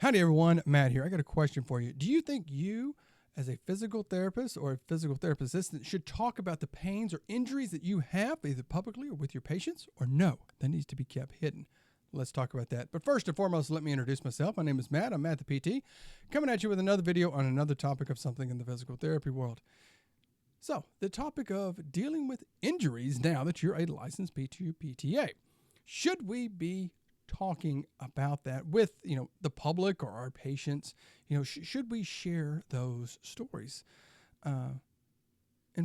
Howdy, everyone. Matt here. I got a question for you. Do you think you, as a physical therapist or a physical therapist assistant, should talk about the pains or injuries that you have, either publicly or with your patients, or no, that needs to be kept hidden? Let's talk about that. But first and foremost, let me introduce myself. My name is Matt. I'm Matt the PT, coming at you with another video on another topic of something in the physical therapy world. So, the topic of dealing with injuries now that you're a licensed PT or PTA. Should we be talking about that with the public or our patients? Should we share those stories, and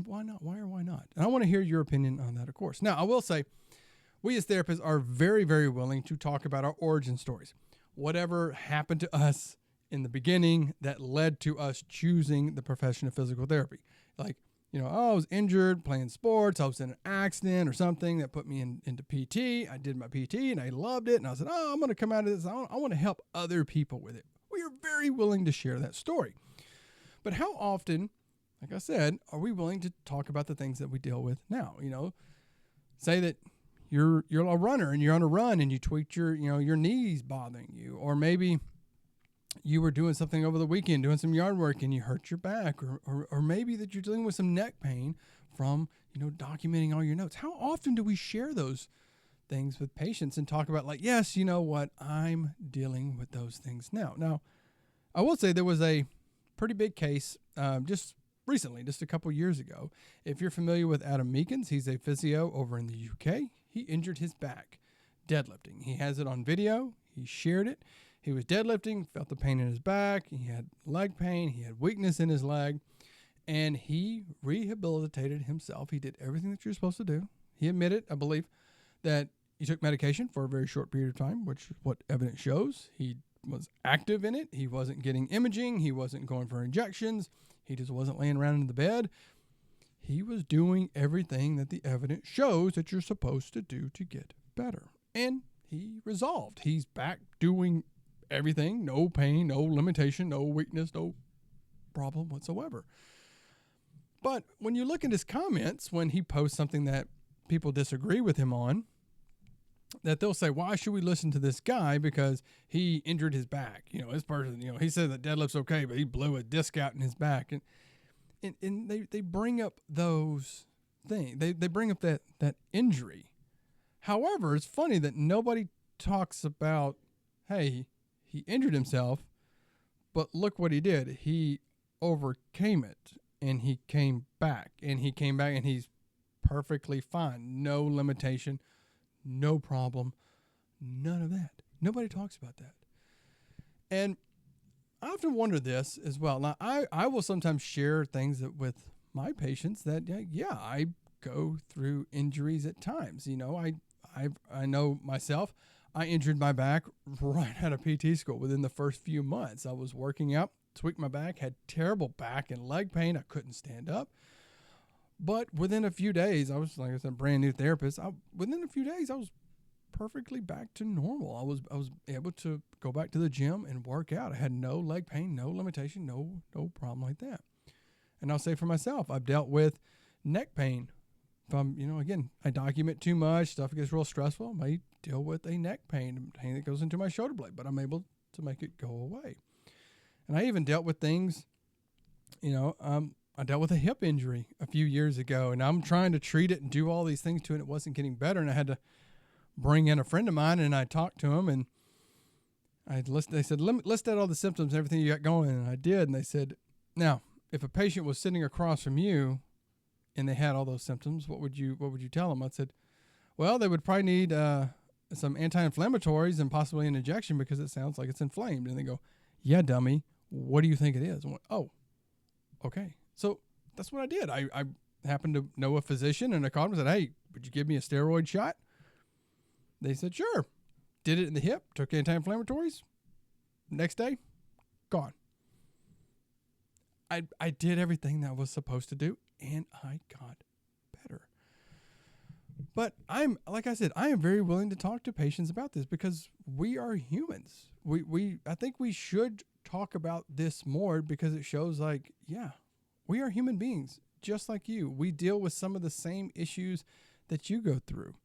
why not? Why not? And I want to hear your opinion on that, of course. Now, I will say, we as therapists are very, very willing to talk about our origin stories, whatever happened to us in the beginning that led to us choosing the profession of physical therapy. Like, I was injured playing sports. I was in an accident or something that put me into PT. I did my PT and I loved it. And I said, I'm going to come out of this. I want to help other people with it. We are very willing to share that story. But how often, like I said, are we willing to talk about the things that we deal with now? Say that you're a runner and you're on a run and you tweaked your knees bothering you, or maybe you were doing something over the weekend, doing some yard work, and you hurt your back, or maybe that you're dealing with some neck pain from, documenting all your notes. How often do we share those things with patients and talk about, like, yes, you know what, I'm dealing with those things now. Now, I will say there was a pretty big case just recently, just a couple years ago. If you're familiar with Adam Meekins, he's a physio over in the UK. He injured his back deadlifting. He has it on video. He shared it. He was deadlifting, felt the pain in his back. He had leg pain. He had weakness in his leg. And he rehabilitated himself. He did everything that you're supposed to do. He admitted, I believe, that he took medication for a very short period of time, which is what evidence shows. He was active in it. He wasn't getting imaging. He wasn't going for injections. He just wasn't laying around in the bed. He was doing everything that the evidence shows that you're supposed to do to get better. And he resolved. He's back doing everything, no pain, no limitation, no weakness, no problem whatsoever. But when you look at his comments, when he posts something that people disagree with him on, that they'll say, why should we listen to this guy because he injured his back? This person, he said that deadlift's okay, but he blew a disc out in his back. And they bring up those things. They bring up that injury. However, it's funny that nobody talks about, hey, he injured himself, but look what he did. He overcame it, and he came back, and he's perfectly fine. No limitation, no problem, none of that. Nobody talks about that. And I often wonder this as well. Now, I will sometimes share things with my patients that, I go through injuries at times. I know myself. I injured my back right out of PT school within the first few months. I was working out, tweaked my back, had terrible back and leg pain. I couldn't stand up. But within a few days, I was, like I said, a brand new therapist. Within a few days, I was perfectly back to normal. I was able to go back to the gym and work out. I had no leg pain, no limitation, no problem like that. And I'll say for myself, I've dealt with neck pain. If I'm, again, I document too much, stuff gets real stressful, I may deal with a neck pain that goes into my shoulder blade, but I'm able to make it go away. And I even dealt with things, I dealt with a hip injury a few years ago, and I'm trying to treat it and do all these things to it, and it wasn't getting better, and I had to bring in a friend of mine, and I talked to him, and they said, list out all the symptoms and everything you got going, and I did, and they said, now, if a patient was sitting across from you and they had all those symptoms, what would you tell them? I said, well, they would probably need some anti-inflammatories and possibly an injection because it sounds like it's inflamed. And they go, yeah, dummy, what do you think it is? I went, oh, okay. So that's what I did. I happened to know a physician, and I called him and said, hey, would you give me a steroid shot? They said, sure. Did it in the hip, took anti-inflammatories. Next day, gone. I did everything that I was supposed to do, and I got better. But like I said, I am very willing to talk to patients about this because we are humans. I think we should talk about this more because it shows, like, yeah, we are human beings just like you. We deal with some of the same issues that you go through.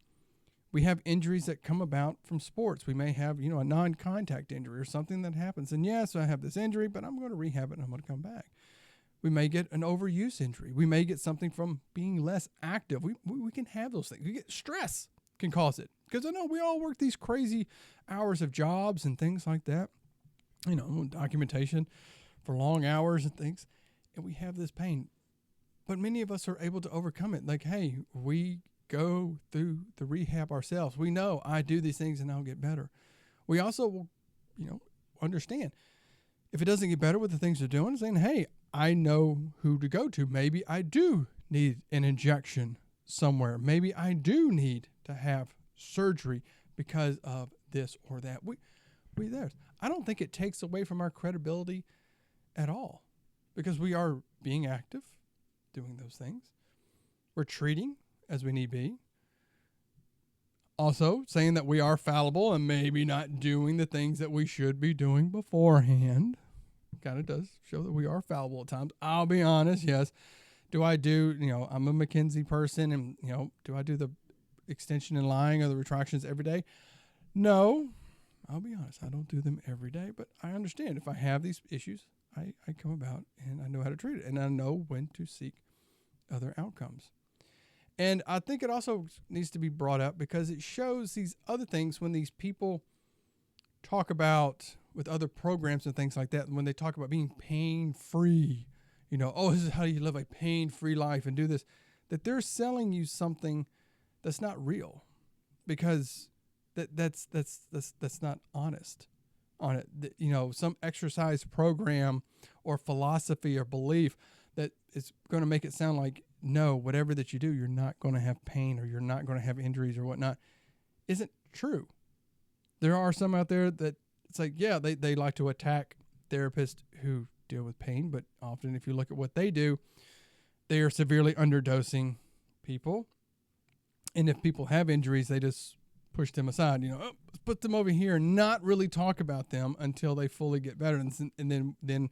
We have injuries that come about from sports. We may have, a non-contact injury or something that happens. And yes, I have this injury, but I'm going to rehab it and I'm going to come back. We may get an overuse injury. We may get something from being less active. We can have those things. We get stress can cause it. Because I know we all work these crazy hours of jobs and things like that. Documentation for long hours and things. And we have this pain. But many of us are able to overcome it. Like, hey, we go through the rehab ourselves. We know I do these things and I'll get better. We also will, understand if it doesn't get better with the things they're doing, saying, hey, I know who to go to. Maybe I do need an injection somewhere. Maybe I do need to have surgery because of this or that. We there. I don't think it takes away from our credibility at all because we are being active, doing those things. We're treating as we need be. Also, saying that we are fallible and maybe not doing the things that we should be doing beforehand. Kind of does show that we are fallible at times. I'll be honest, yes. Do I do, I'm a McKinsey person and, do I do the extension and lying or the retractions every day? No, I'll be honest. I don't do them every day, but I understand if I have these issues, I come about and I know how to treat it and I know when to seek other outcomes. And I think it also needs to be brought up because it shows these other things when these people talk about with other programs and things like that, when they talk about being pain-free, this is how you live a pain-free life and do this, that they're selling you something that's not real because that's not honest on it. Some exercise program or philosophy or belief that is going to make it sound like, no, whatever that you do, you're not going to have pain or you're not going to have injuries or whatnot, isn't true. There are some out there that it's like, yeah, they like to attack therapists who deal with pain, but often if you look at what they do, they are severely underdosing people. And if people have injuries, they just push them aside, let's put them over here and not really talk about them until they fully get better. And then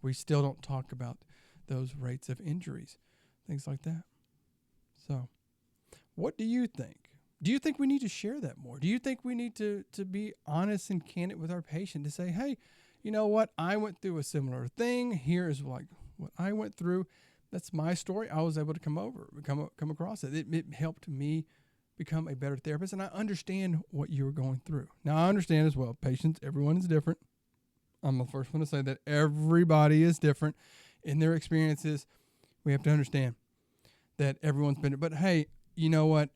we still don't talk about those rates of injuries, things like that. So what do you think? Do you think we need to share that more? Do you think we need to be honest and candid with our patient to say, hey, you know what? I went through a similar thing. Here is what I went through. That's my story. I was able to come across it. It helped me become a better therapist, and I understand what you were going through. Now, I understand as well, patients, everyone is different. I'm the first one to say that everybody is different in their experiences. We have to understand that everyone's been, but hey, you know what?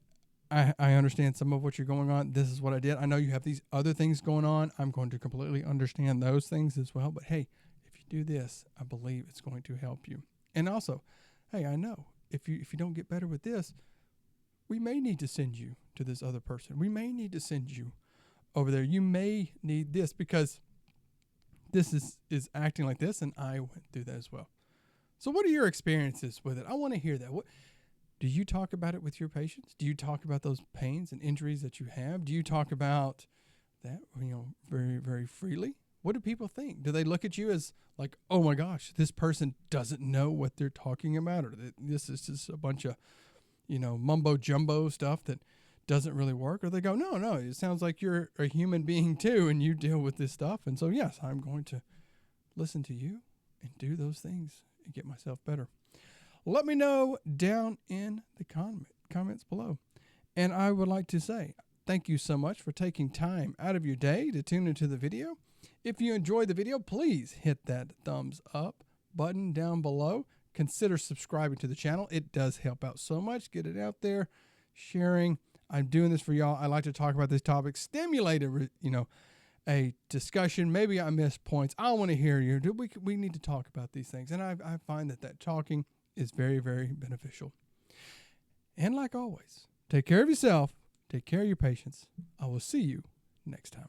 I understand some of what you're going on. This is what I did. I know you have these other things going on. I'm going to completely understand those things as well. But hey, if you do this, I believe it's going to help you. And also, hey, I know if you don't get better with this, we may need to send you to this other person. We may need to send you over there. You may need this because this is acting like this, and I went through that as well. So what are your experiences with it? I want to hear that. Do you talk about it with your patients? Do you talk about those pains and injuries that you have? Do you talk about that, very, very freely? What do people think? Do they look at you as like, oh my gosh, this person doesn't know what they're talking about, or this is just a bunch of, mumbo jumbo stuff that doesn't really work? Or they go, no, it sounds like you're a human being too, and you deal with this stuff. And so, yes, I'm going to listen to you and do those things and get myself better. Let me know down in the comments below. And I would like to say thank you so much for taking time out of your day to tune into the video. If you enjoyed the video, please hit that thumbs up button down below. Consider subscribing to the channel. It does help out so much. Get it out there, sharing. I'm doing this for y'all. I like to talk about this topic, stimulate a discussion. Maybe I missed points. I want to hear you. We need to talk about these things. And I find that talking is very, very beneficial. And like always, take care of yourself. Take care of your patients. I will see you next time.